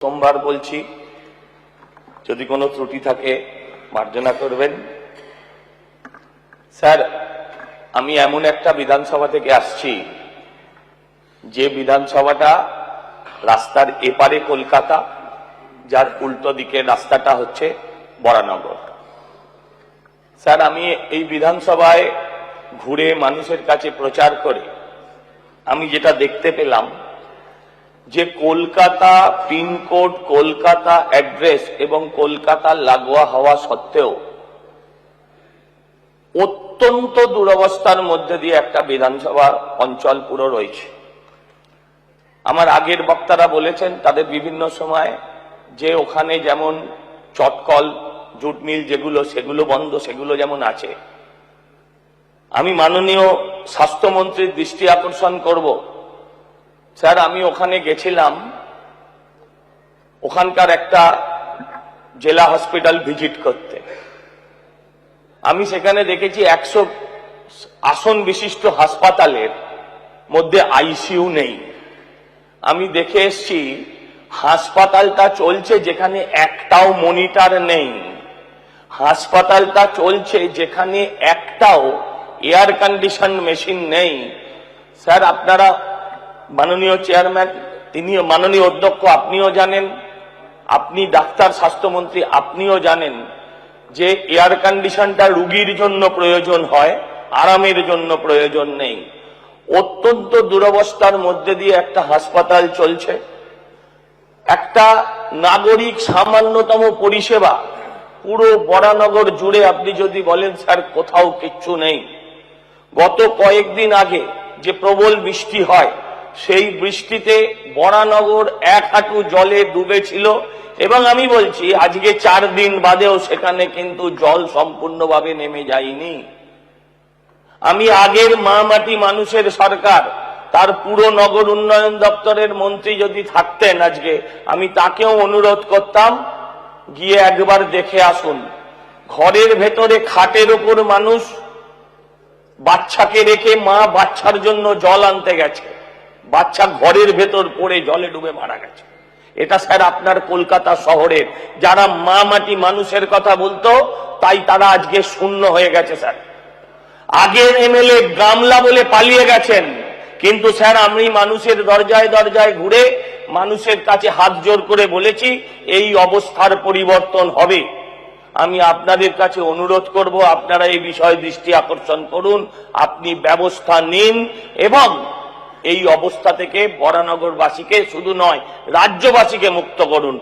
সোমবার বলছি, যদি কোনো ত্রুটি থাকে মার্জনা করবেন। স্যার, আমি এমন একটা বিধানসভা থেকে আসছি যে বিধানসভাটা রাস্তার এপারে কলকাতা, যার উল্টো দিকে রাস্তাটা হচ্ছে বরানগর। স্যার, আমি এই বিধানসভায় ঘুরে মানুষের কাছে প্রচার করে আমি যেটা দেখতে পেলাম যে কলকাতা পিনকোড, কলকাতা অ্যাড্রেস এবং কলকাতা লাগোয়া হওয়া সত্ত্বেও অত্যন্ত দুরবস্থার মধ্যে দিয়ে একটা বিধানসভা অঞ্চল পুরো রয়েছে। আমার আগের বক্তারা বলেছেন তাদের বিভিন্ন সময় যে ওখানে যেমন চটকল, জুট মিল যেগুলো সেগুলো বন্ধ, সেগুলো যেমন আছে। আমি মাননীয় স্বাস্থ্যমন্ত্রীর দৃষ্টি আকর্ষণ করব। স্যার, আমি ওখানে গেছিলাম, ওখানকার একটা জেলা হসপিটাল ভিজিট করতে। আমি সেখানে দেখেছি 100 আসন বিশিষ্ট হাসপাতালের মধ্যে আইসিইউ নেই। আমি দেখে এসছি হাসপাতালটা চলছে যেখানে একটাও মনিটর নেই, হাসপাতালটা চলছে যেখানে একটাও এয়ার কন্ডিশন মেশিন নেই। স্যার, আপনারা মাননীয় চেয়ারম্যান, তিনিও মাননীয় অধ্যক্ষ, আপনিও জানেন, আপনি ডাক্তার, স্বাস্থ্যমন্ত্রী, আপনিও জানেন যে এয়ার কন্ডিশনটা রোগীর জন্য প্রয়োজন হয়, আরামের জন্য প্রয়োজন নেই। অত্যন্ত দুরবস্থার মধ্যে দিয়ে একটা হাসপাতাল চলছে। একটা নাগরিক সামান্যতম পরিষেবা পুরো বরানগর জুড়ে আপনি যদি বলেন স্যার কোথাও কিচ্ছু নেই। গত কয়েকদিন আগে যে প্রবল বৃষ্টি হয়, সেই বৃষ্টিতে বরানগর 1 হাঁটু জলে ডুবেছিল এবং আমি বলছি আজকে 4 দিন বাদেও সেখানে কিন্তু জল সম্পূর্ণভাবে নেমে যায়নি। আমি আগের মা মাটি মানুষের সরকার, তার পুরো নগর উন্নয়ন দপ্তরের মন্ত্রী যদি থাকতেন আজকে, আমি তাকেও অনুরোধ করতাম গিয়ে একবার দেখে আসুন। ঘরের ভেতরে খাটের ওপর মানুষ বাচ্চাকে রেখে মা বাচ্চার জন্য জল আনতে গেছে, বাচ্চা ঘরের ভেতর পড়ে জলে ডুবে মারা গেছে। এটা স্যার আপনার কলকাতা শহরের যারা মা মাটি মানুষের কথা বলতো, তাই তারা আজকে শূন্য হয়ে গেছে। স্যার, আগের এমএলএ গামলা বলে পালিয়ে গেছেন, কিন্তু স্যার আমি মানুষের দরজায় দরজায় ঘুরে মানুষের কাছে হাত জোর করে বলেছি এই অবস্থার পরিবর্তন হবে। আমি আপনাদের কাছে অনুরোধ করব, আপনারা এই বিষয়ে দৃষ্টি আকর্ষণ করুন, আপনি ব্যবস্থা নিন এবং এই অবস্থা থেকে বরানগরবাসীকে শুধু নয় রাজ্যবাসীকে মুক্ত করুন।